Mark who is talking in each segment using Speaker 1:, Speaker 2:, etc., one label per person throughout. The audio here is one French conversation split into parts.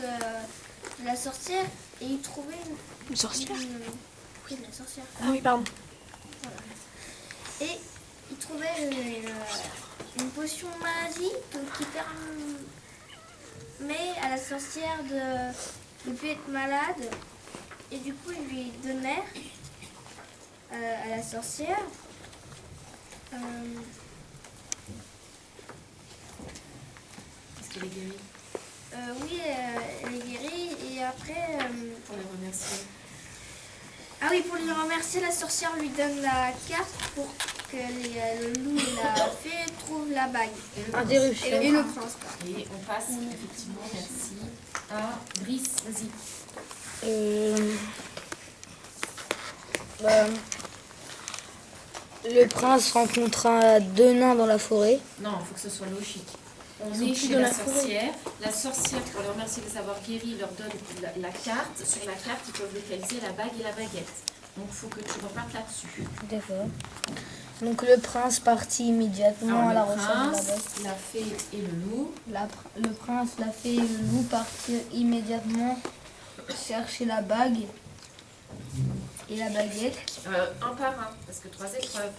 Speaker 1: de la sorcière et il trouvait
Speaker 2: Une sorcière?
Speaker 1: Oui, la sorcière.
Speaker 2: Ah oui, pardon.
Speaker 1: Voilà. Et il trouvait une potion magie qui permet à la sorcière de ne plus être malade. Et du coup, il lui donnait à la sorcière.
Speaker 3: Est-ce qu'elle est guérie?
Speaker 1: Oui, elle est guérie. Et après.
Speaker 3: Pour la remercier.
Speaker 1: Ah oui, pour lui remercier, la sorcière lui donne la carte pour que le loup et la fée trouvent la bague.
Speaker 3: Et
Speaker 1: le prince.
Speaker 3: Et on passe, effectivement, merci, à Brice. Vas-y.
Speaker 4: Le prince rencontra deux nains dans la forêt.
Speaker 3: Non, il faut que ce soit logique. On est chez la sorcière. La sorcière, pour les remercier de les avoir guéris, leur donne la carte. Sur la carte, ils peuvent localiser la bague et la baguette. Donc il faut que tu repartes là-dessus.
Speaker 4: D'accord. Donc le prince partit immédiatement à la recherche de la bague.
Speaker 3: La fée et le loup.
Speaker 4: Le prince, la fée et le loup partirent immédiatement chercher la bague et la baguette.
Speaker 3: Un par un, parce que 3 épreuves.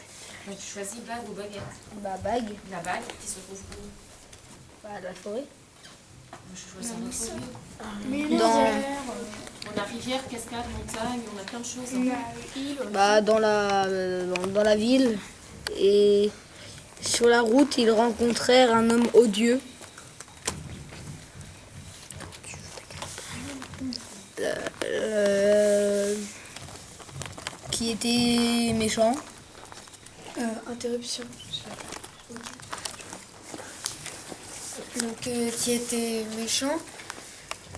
Speaker 3: Donc tu choisis bague ou baguette.
Speaker 4: La bague,
Speaker 3: La bague qui se trouve où?
Speaker 4: la forêt.
Speaker 3: Moi, je choisis un autre lieu.
Speaker 4: Dans,
Speaker 3: On a rivière, cascade, montagne, on a plein de choses.
Speaker 4: dans la ville. Et sur la route, ils rencontrèrent un homme odieux. Qui était méchant.
Speaker 2: Interruption. Donc, qui était méchant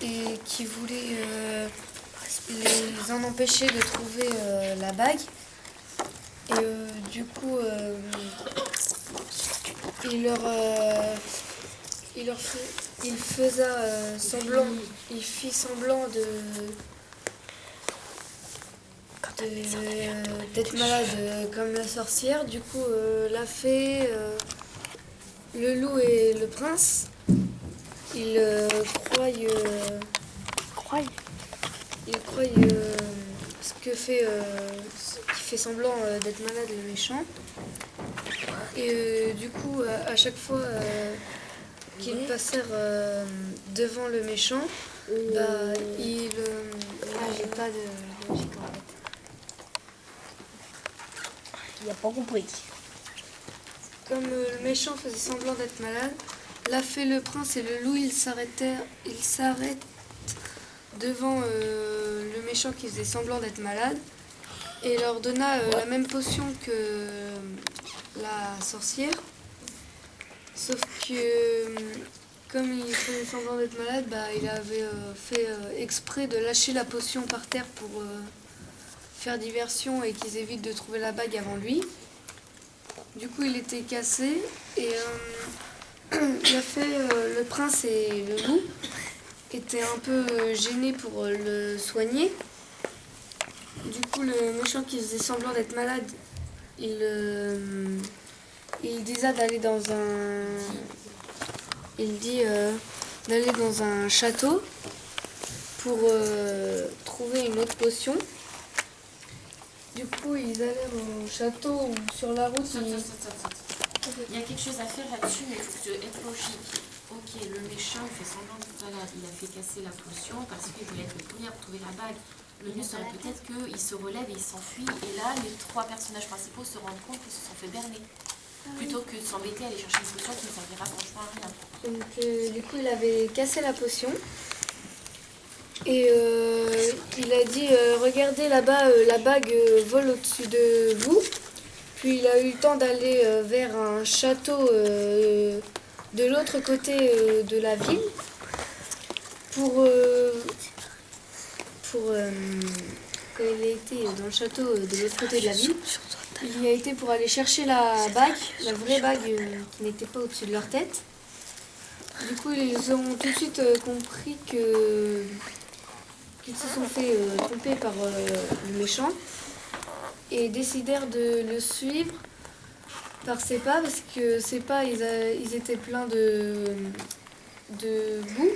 Speaker 2: et qui voulait les en empêcher de trouver la bague. Et du coup, il fit semblant d'être malade comme la sorcière. Du coup, la fée, le loup et le prince, ils croient ce qui fait semblant d'être malade le méchant. Et du coup, à chaque fois qu'ils passèrent devant le méchant, j'ai pas de logique en fait.
Speaker 4: Il n'a pas compris.
Speaker 2: Comme le méchant faisait semblant d'être malade, la fée, le prince et le loup, ils s'arrêtent devant le méchant qui faisait semblant d'être malade et leur donna la même potion que la sorcière. Sauf que comme il faisait semblant d'être malade, il avait fait exprès de lâcher la potion par terre pour faire diversion et qu'ils évitent de trouver la bague avant lui. Du coup, il était cassé et il a fait le prince et le loup étaient un peu gênés pour le soigner. Du coup, le méchant qui faisait semblant d'être malade, il dit d'aller dans un château pour trouver une autre potion. Du coup, ils allèrent au château où sur la route.
Speaker 3: Il y a quelque chose à faire là-dessus, mais il faut être logique. Ok, le méchant il fait semblant d'être malade. Il a fait casser la potion parce qu'il voulait être le premier à retrouver la bague. Le mieux serait peut-être qu'il se relève et il s'enfuit. Et là, les 3 personnages principaux se rendent compte qu'ils se sont fait berner. Plutôt que de s'embêter à aller chercher une potion qui ne servira franchement à rien.
Speaker 2: Donc, du coup, il avait cassé la potion. Et il a dit regardez là-bas, la bague vole au-dessus de vous. Puis il a eu le temps d'aller vers un château de l'autre côté de la ville pour quand il a été dans le château de l'autre côté de la ville, il y a été pour aller chercher la bague, la vraie bague qui n'était pas au-dessus de leur tête. Du coup, ils ont tout de suite compris qu'ils se sont fait tromper par le méchant et décidèrent de le suivre par ses pas parce que ses pas ils étaient pleins de boue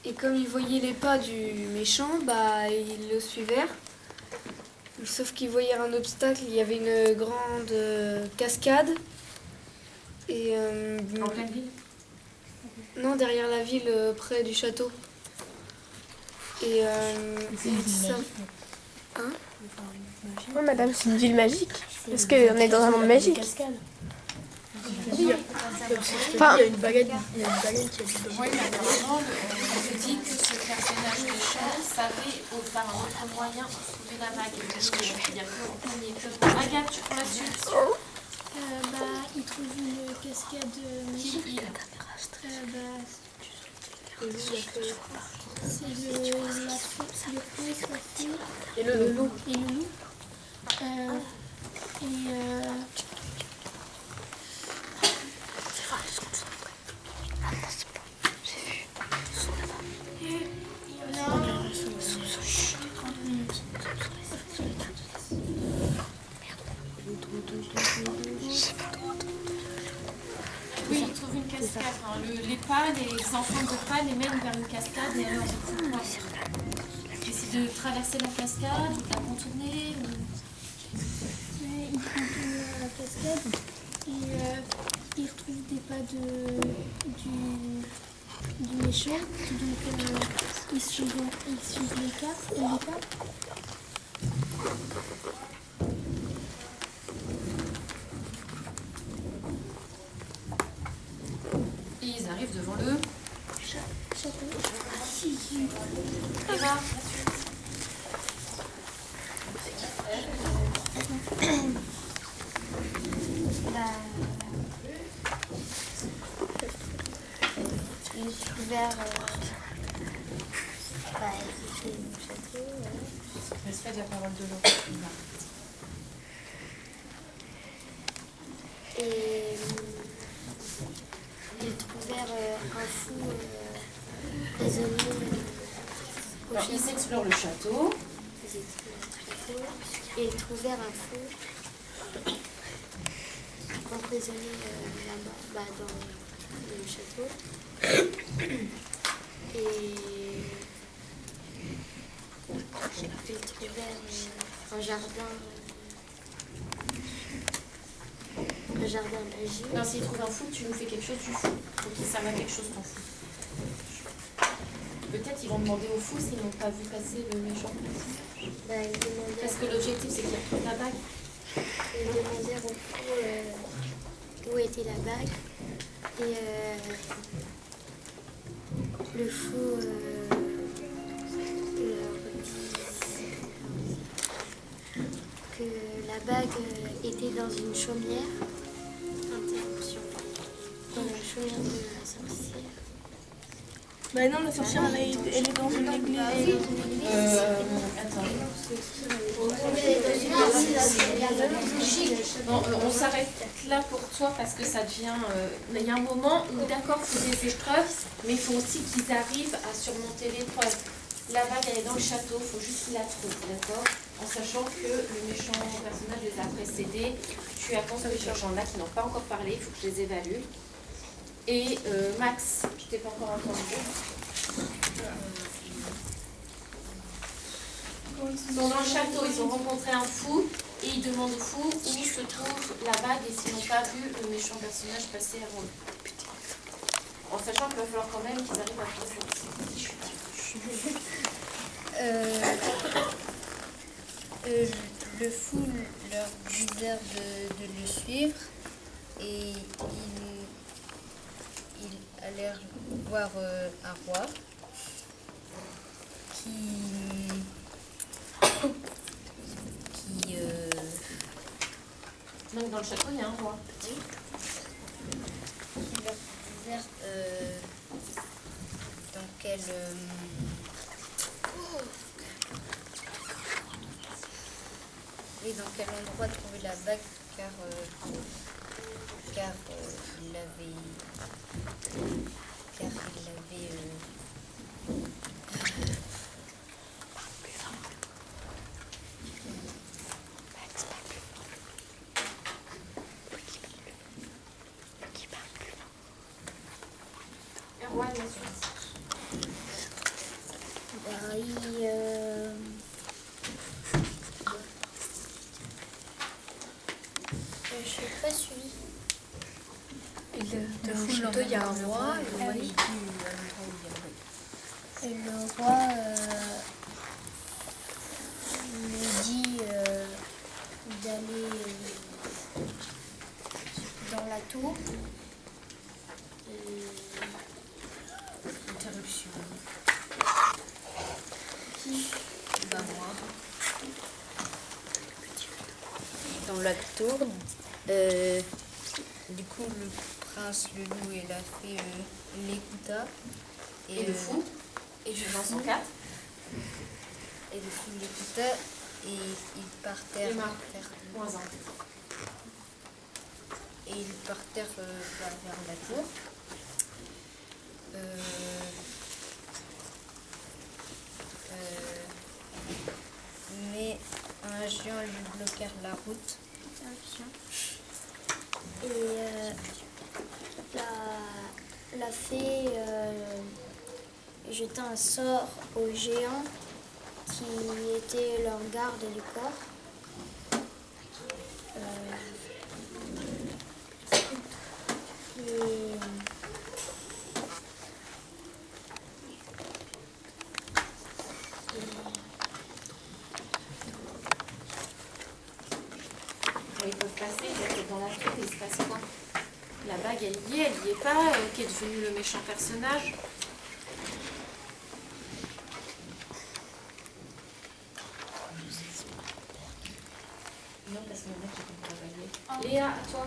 Speaker 2: Et comme ils voyaient les pas du méchant, bah, ils le suivèrent. Sauf qu'ils voyaient un obstacle, il y avait une grande cascade. Et
Speaker 3: En pleine ville?
Speaker 2: non, derrière la ville, près du château. Et ça... Hein?
Speaker 5: Oui, madame, c'est une ville magique. Est-ce qu'on est dans un monde magique? Enfin,
Speaker 3: Oui, mais apparemment, on se dit que ce personnage méchant savait par un autre moyen trouver la bague. Il y a que en premier que... Agathe, tu prends là-dessus?
Speaker 1: Il trouve une cascade
Speaker 3: Qui il?
Speaker 1: C'est la fée
Speaker 3: Et le loup.
Speaker 1: et le loup.
Speaker 3: Oui, il trouve une cascade. Hein. Les pas, les enfants de pas les mènent vers une cascade et alors du coup, moi, j'essaie de traverser la cascade ou de la contourner.
Speaker 1: Il contourne la cascade et il retrouve des pas du méchant. Donc il suit les pas.
Speaker 3: Et ils arrivent devant le
Speaker 1: Château.
Speaker 3: Eva.
Speaker 1: J'ai découvert le château.
Speaker 3: Respect de la parole de l'autre.
Speaker 1: Et ils trouvèrent un fou prisonnier au
Speaker 3: Alors, ils explorent le château.
Speaker 1: Et ils trouvèrent un fou emprisonné là-bas, dans le château. Et ils trouvèrent un jardin magique.
Speaker 3: Non, s'ils trouvent un fou, tu nous fais quelque chose du fou. Faut qu'ils servent à quelque chose ton fou. Peut-être ils vont demander au fou s'ils n'ont pas vu passer le méchant.
Speaker 1: Ils demandèrent,
Speaker 3: Parce que l'objectif c'est qu'ils retrouvent la bague.
Speaker 1: ils demandèrent au fou où était la bague. Et le fou leur dit que la bague était dans une chaumière. Interruption. Dans la chaumière de la sorcière.
Speaker 5: bah non, la sorcière, elle est dans une église.
Speaker 3: Attends. Bon, on s'arrête là pour toi parce que ça devient... mais il y a un moment où d'accord, il faut des épreuves, mais il faut aussi qu'ils arrivent à surmonter l'épreuve. La bague, elle est dans le château, il faut juste qu'ils la trouvent, d'accord? En sachant que le méchant personnage les a précédés. Tu attends ce méchant-là qui n'ont pas encore parlé, il faut que je les évalue. Et Max, je t'ai pas encore entendu. Ils sont dans le château, ils ont rencontré un fou et ils demandent au fou où se trouve la bague et s'ils n'ont pas vu le méchant personnage passer avant eux. En sachant qu'il va falloir quand même qu'ils arrivent à trouver
Speaker 4: Le fou leur disait de le suivre et ils allèrent voir un roi qui
Speaker 3: Donc dans le château, il y a un roi.
Speaker 4: qui leur disèrent dans quel dans quel endroit trouver la bague car il l'avait
Speaker 3: Erwan, la suite.
Speaker 1: Je sais pas suivi.
Speaker 5: Dans le château, il y a un roi.
Speaker 1: Et le roi lui dit d'aller dans la tour.
Speaker 3: Interruption.
Speaker 6: Bah, moi. Dans la tour, du coup, le prince, le loup et la fée l'écouta.
Speaker 3: Et le fou
Speaker 6: Et le
Speaker 3: Dans son
Speaker 6: fou,
Speaker 3: 4.
Speaker 6: et le fou l'écouta et ils partèrent
Speaker 3: Emma. Moins 1.
Speaker 6: et ils partèrent vers la tour. Mais un géant lui bloquèrent la route.
Speaker 1: Et la fée jeta un sort aux géants qui étaient leur garde du corps.
Speaker 3: Ils peuvent passer, peut-être dans la tour, il se passe quoi? La bague, elle y est pas, qui est devenu le méchant personnage. Non, parce que le mec, il peut travailler. Léa, à toi.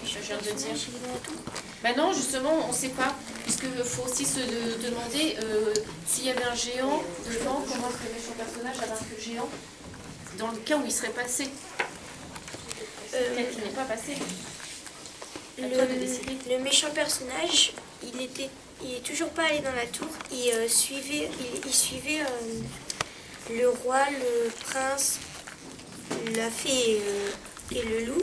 Speaker 3: Je viens de dire. Ben non, justement, on ne sait pas. Puisqu'il faut aussi se demander s'il y avait un géant devant, comment le méchant personnage avait un peu géant. Dans le cas où il serait passé. Peut-être qu'il n'est pas passé. À toi de décider.
Speaker 1: Le méchant personnage, il est toujours pas allé dans la tour. Il suivait le roi, le prince, la fée et le loup.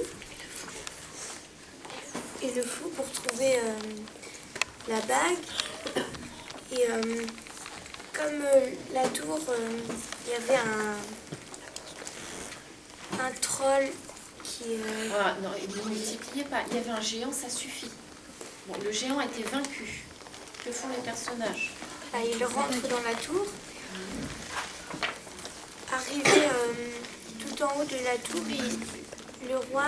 Speaker 1: Et le fou pour trouver la bague. Et comme la tour, il y avait un troll qui...
Speaker 3: Ah, non, ne multipliez pas. Il y avait un géant, ça suffit. Bon, le géant a été vaincu. Que font les personnages?
Speaker 1: il rentre dans la tour. Arrivé tout en haut de la tour, le roi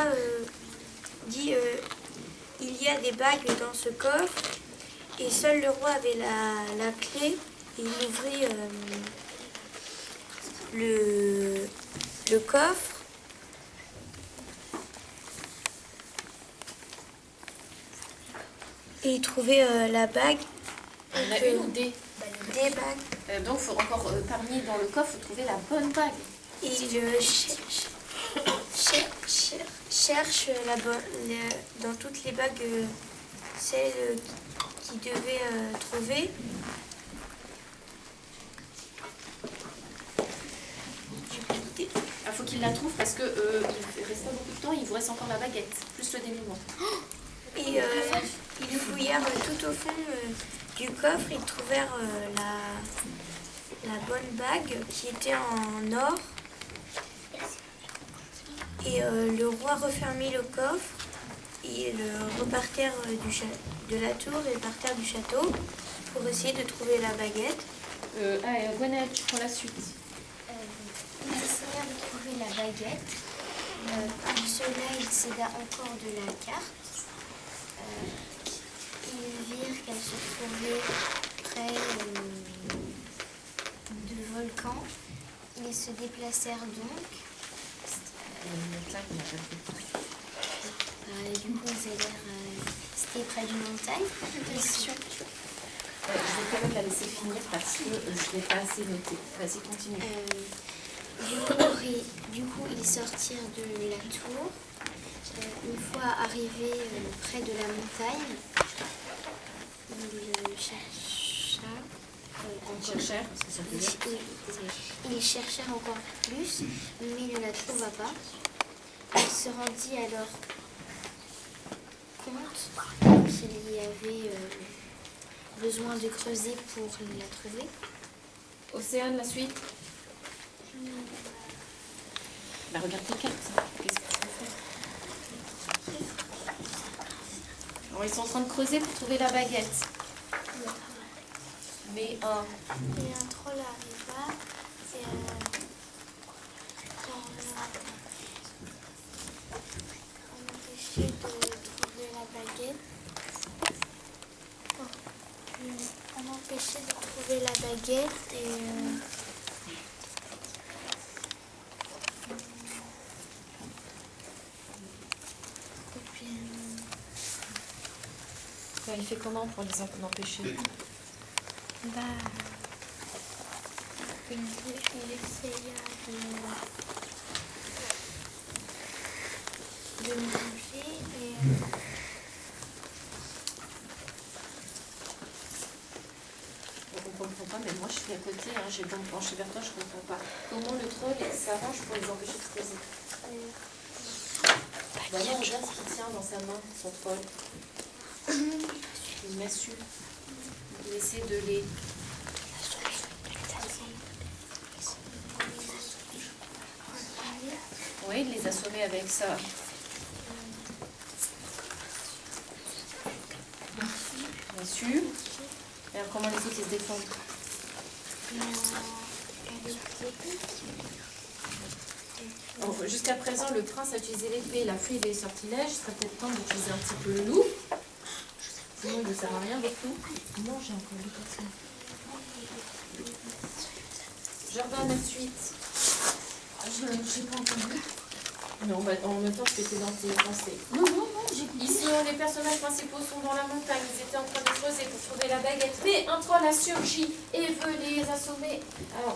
Speaker 1: dit il y a des bagues dans ce coffre. Et seul le roi avait la clé. Et il ouvrit le coffre. Et il trouvait la bague.
Speaker 3: On a une ou des?
Speaker 1: Des bagues.
Speaker 3: Donc, il faut encore, parmi dans le coffre, faut trouver la bonne bague.
Speaker 1: Et il cherche dans toutes les bagues celle qu'il devait trouver.
Speaker 3: Il faut qu'il la trouve parce que il reste pas beaucoup de temps, il vous reste encore la baguette, plus le dénouement.
Speaker 1: Et ils fouillèrent tout au fond du coffre, ils trouvèrent la bonne bague qui était en or. Et le roi refermit le coffre. Ils repartirent de la tour et partirent du château pour essayer de trouver la baguette.
Speaker 3: Gwenaëlle, tu prends la suite.
Speaker 1: Ils essayèrent de trouver la baguette. Pour cela, il céda encore de la carte. Ils virent qu'elle se trouvait près de volcan. Ils se déplacèrent donc. Du coup, ils allèrent. C'était près d'une montagne.
Speaker 3: Je vais quand même la laisser finir parce que je ne l'ai pas assez noté. Vas-y, continue.
Speaker 1: Du coup, ils sortirent de la tour. Une fois arrivés près de la montagne, ils cherchèrent encore plus, mais ils ne la trouva pas. Il se rendit alors compte qu'il y avait
Speaker 6: besoin de creuser pour la trouver.
Speaker 3: Océane, la suite. Bah, regarde tes cartes. Qu'est-ce que tu peux faire? Alors, ils sont en train de creuser pour trouver la baguette. Mais un.
Speaker 1: Et un troll arriva et on empêchait de trouver la baguette. On empêchait de trouver la baguette et puis
Speaker 3: Il fait comment pour les empêcher?
Speaker 1: bah il essaya de manger et
Speaker 3: On ne comprend pas, mais moi je suis à côté, hein, j'ai bien penché vers toi, je ne comprends pas. Comment le troll s'arrange pour les empêcher de creuser? Bah non, regarde ce qu'il tient dans sa main, son troll. Une massue. Il essaie de les... Oui, de les assommer avec ça. Massue. Et alors comment les autres ils se défendent? Jusqu'à présent, le prince a utilisé l'épée, la fouille et les sortilèges. Il serait peut-être temps d'utiliser un petit peu le loup. Sinon, il ne sert à rien, votre loup. Non, j'ai encore deux personnes. Jordan, la suite. Je n'ai pas entendu. Non, bah, en même temps, c'était dans tes pensées.
Speaker 6: Non, j'écoute.
Speaker 3: Ici, les personnages principaux sont dans la montagne. Ils étaient en train de creuser pour trouver la baguette. Mais un troll a surgi et veut les assommer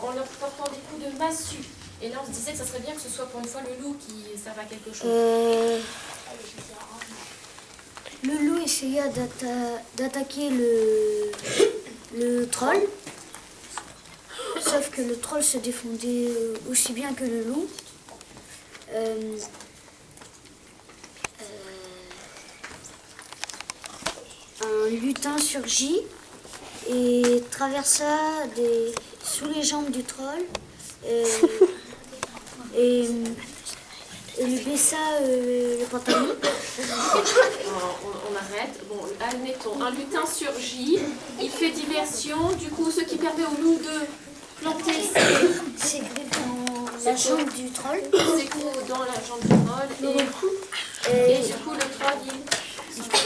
Speaker 3: en leur portant des coups de massue. Et là, on se disait que ça serait bien que ce soit pour une fois le loup qui serve à quelque chose.
Speaker 7: Le loup essaya d'attaquer le troll, sauf que le troll se défendait aussi bien que le loup. Un lutin surgit et traversa sous les jambes du troll et lui baissa le pantalon.
Speaker 3: On arrête. Bon, admettons, un lutin surgit, il fait diversion. Du coup, ce qui permet au loup de planter
Speaker 7: C'est dans la jambe du troll.
Speaker 3: ses coups dans la jambe du troll. Et du coup, le troll,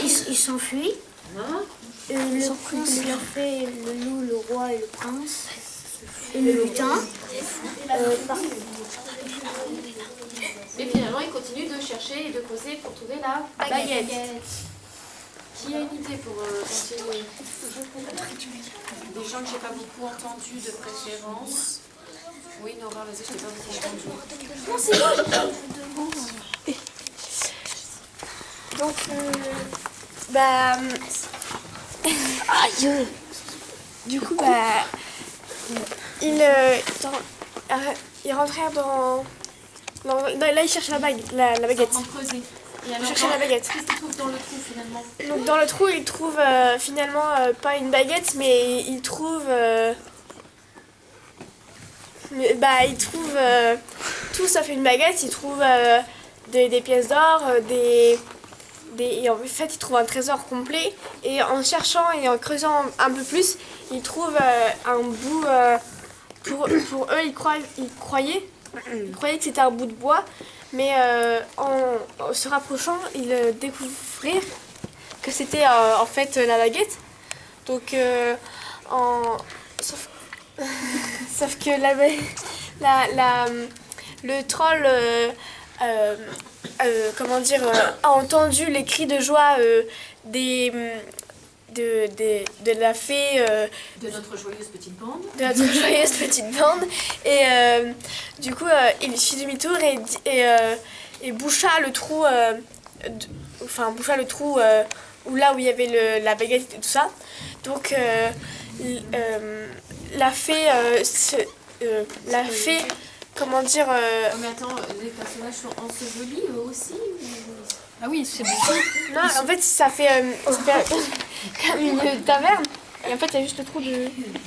Speaker 7: Il s'enfuit.
Speaker 3: Hein?
Speaker 7: Le prince lui a fait le loup, le roi et le prince. Et le lutin.
Speaker 3: Et finalement, il continue de chercher et de creuser pour trouver la baguette. Qui a une idée pour continuer? Des gens que j'ai pas beaucoup entendus de préférence. Oui, Nora, vas-y, je t'ai pas beaucoup entendu.
Speaker 5: Donc, bah... Aïe. Du coup, bah... Ils rentrèrent dans... Là, ils cherchent la baguette.
Speaker 3: En creuser. Et alors,
Speaker 5: Chercher la baguette.
Speaker 3: qu'est-ce qu'ils trouvent dans le trou finalement?
Speaker 5: Donc dans le trou, ils trouvent finalement pas une baguette, mais ils trouvent... ils trouvent tout sauf une baguette. Ils trouvent des pièces d'or, et en fait, ils trouvent un trésor complet. Et en cherchant et en creusant un peu plus, ils trouvent un bout... pour eux, ils croyaient que c'était un bout de bois. Mais en se rapprochant, ils découvrirent que c'était en fait la baguette. Donc, sauf que le troll a entendu les cris de joie de la fée,
Speaker 3: De notre joyeuse petite bande.
Speaker 5: Et du coup, il fit demi-tour et boucha le trou, où là où il y avait la baguette et tout ça. Donc la fée, comment dire...
Speaker 3: Oh, mais attends, les personnages sont ensevelis eux aussi
Speaker 2: Ah oui, c'est bon.
Speaker 5: Non, en fait, ça fait comme une taverne. Et en fait, il y a juste le trou de. Je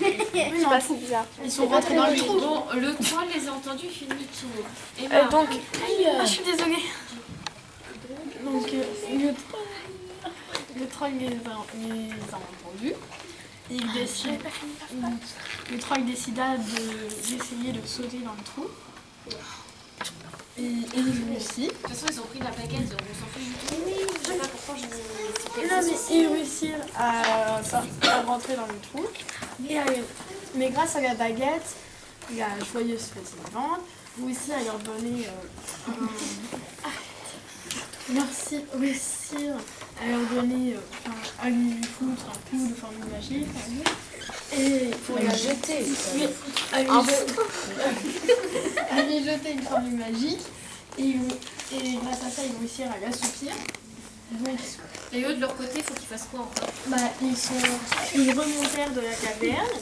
Speaker 5: sais pas, c'est bizarre.
Speaker 8: Ils sont rentrés dans le trou.
Speaker 3: Bon, le troll les a entendus, il fait demi-tour. Emma,
Speaker 5: Donc,
Speaker 8: Je suis désolée. Donc, le troll les a entendus. Le troll décida d'essayer de sauter dans le trou. Et il réussit.
Speaker 3: de toute façon, ils ont pris la baguette, on s'en fout du tout. Je sais pas pourquoi je dis.
Speaker 8: Non, mais ils réussirent à rentrer dans le trou. Mais grâce à la baguette, la joyeuse fête vivante, réussir à leur donner réussir à leur donner, à lui foutre un coup de formule magique. Et pour la jeter. Oui, à lui jeter une formule magique. Et grâce à ça, ils vont réussir à l'assoupir. Donc,
Speaker 3: Et eux, de leur côté, il faut qu'ils fassent quoi encore?
Speaker 8: ils remontèrent de la caverne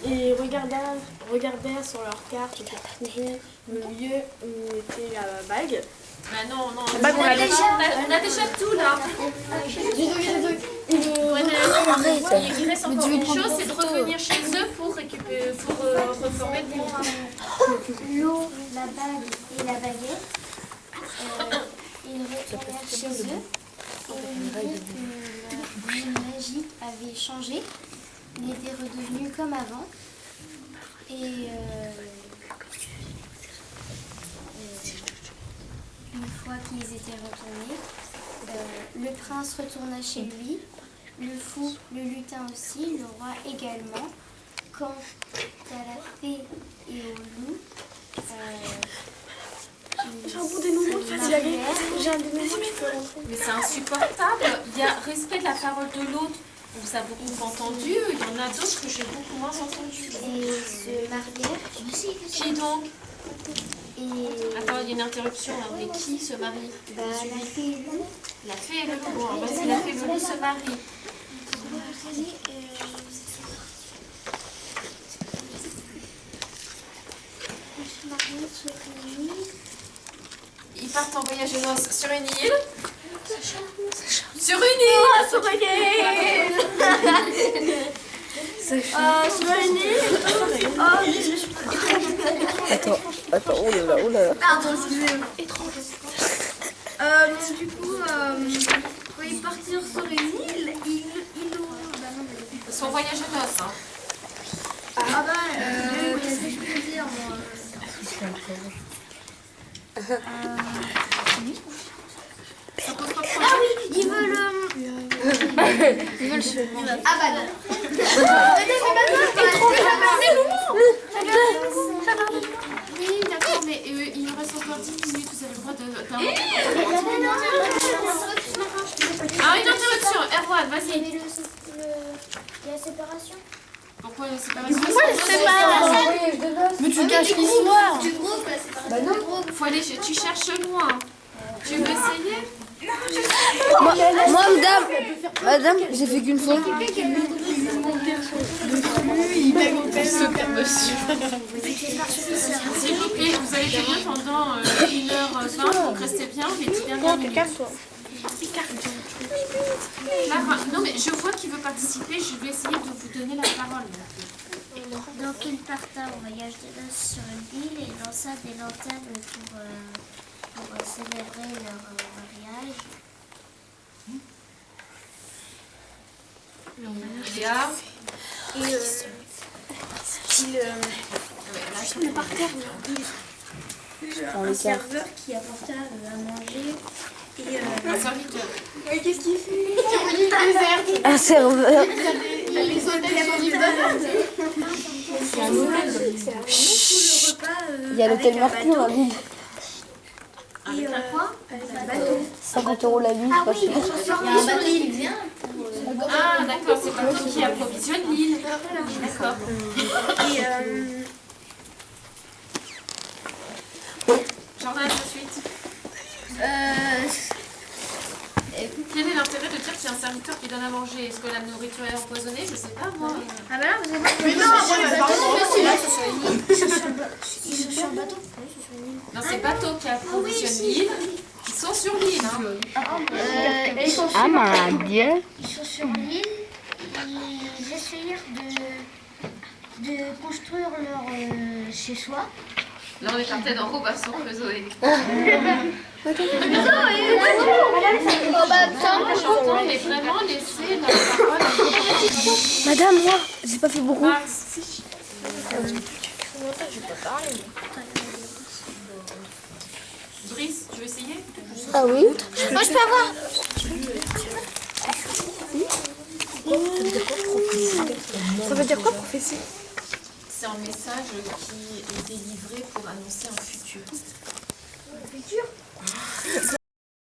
Speaker 8: et regardèrent sur leur carte pour trouver le lieu où était la bague.
Speaker 3: Bah non, on a déjà tout là. Il reste encore une chose, c'est de revenir chez eux pour reformer le contrat.
Speaker 7: L'eau, la bague et la baguette. Ils retournèrent chez eux et ils virent que la magie avait changé. Il était redevenu comme avant. Et une fois qu'ils étaient retournés, le prince retourna chez lui, le fou, le lutin aussi, le roi également. Quant à la fée et au loup,
Speaker 5: j'ai un bout des moments de fatigue. J'ai un des moments tu peux rentrer.
Speaker 3: Mais c'est insupportable. Il y a respect de la parole de l'autre. On vous a beaucoup entendu. Il y en a d'autres que j'ai beaucoup moins entendu.
Speaker 7: et se marièrent.
Speaker 3: Qui donc?
Speaker 7: Et
Speaker 3: Attends, il y a une interruption là. Mais qui se marie?
Speaker 7: la fée et le loup.
Speaker 3: La fée et le loup. Bon, vas-y, la fée et le loup se marient. Ils partent en voyage de noces sur une île. Sur une île.
Speaker 5: Sur une île. Sur une île.
Speaker 9: Attends, oh là là, oh là là.
Speaker 5: Pardon, excusez-moi. Donc du coup, quand ils partirent sur une île, ils ont...
Speaker 3: Son voyage de noces. Hein.
Speaker 5: Qu'est-ce que je peux dire, moi? Ça pose pas de problème. Ah oui, ils veulent... Ah bah non.
Speaker 3: Oui, d'accord, mais il nous reste encore 10 minutes. Vous avez le droit d'inventer. Ah, une interruption. Erwan, vas-y.
Speaker 7: Il y a la séparation.
Speaker 3: Pourquoi la séparation?
Speaker 8: Mais tu caches l'histoire.
Speaker 3: Faut aller, tu cherches loin. Tu veux essayer?
Speaker 9: Moi, madame, j'ai fait qu'une fois.
Speaker 3: S'il vous plaît, vous allez tenir pendant 1h20, donc restez bien les 10 dernières minutes. Clara, non mais je vois qu'il veut participer, je vais essayer de vous donner la parole.
Speaker 7: Donc il parta au voyage de noces sur une île et lança des lanternes pour célébrer leur mariage.
Speaker 3: Léa,
Speaker 1: Un serveur qui apporta à manger et
Speaker 3: un serviteur.
Speaker 5: Qu'est-ce qu'il fait?
Speaker 9: Un serveur.
Speaker 5: Les soldats sont libres.
Speaker 1: tout le repas
Speaker 9: Il y a l'hôtel Mercure à Lille.
Speaker 3: Avec un quoi?
Speaker 1: avec un bateau.
Speaker 9: 50 € la nuit, c'est pas cher.
Speaker 1: Il y a un bateau qui vient.
Speaker 3: Ah d'accord, c'est pas toi qui approvisionne l'île. D'accord.
Speaker 1: Et
Speaker 3: Jordan, ensuite. Quel est l'intérêt de dire qu'il y a un serviteur qui donne à manger? Est-ce que la nourriture est empoisonnée? Je sais pas moi.
Speaker 1: ah bah là vous avez pas.
Speaker 5: Mais non,
Speaker 1: Ils sont sur un bateau.
Speaker 3: Non, c'est bateau qui approvisionne l'île. Ils sont sur l'île. Hein.
Speaker 9: Ah, mon Dieu.
Speaker 7: Ils sont sur l'île, ils essayer de construire leur chez-soi.
Speaker 3: Là, on est en tête en Robinson Crusoe. Mais vraiment laisser la parole.
Speaker 9: Madame, moi, j'ai pas fait beaucoup.
Speaker 3: Brice, tu veux essayer?
Speaker 9: Ah oui?
Speaker 7: Moi, je peux avoir.
Speaker 5: Ça veut dire quoi, prophétie?
Speaker 3: C'est un message qui est délivré pour annoncer un futur.
Speaker 7: Futur.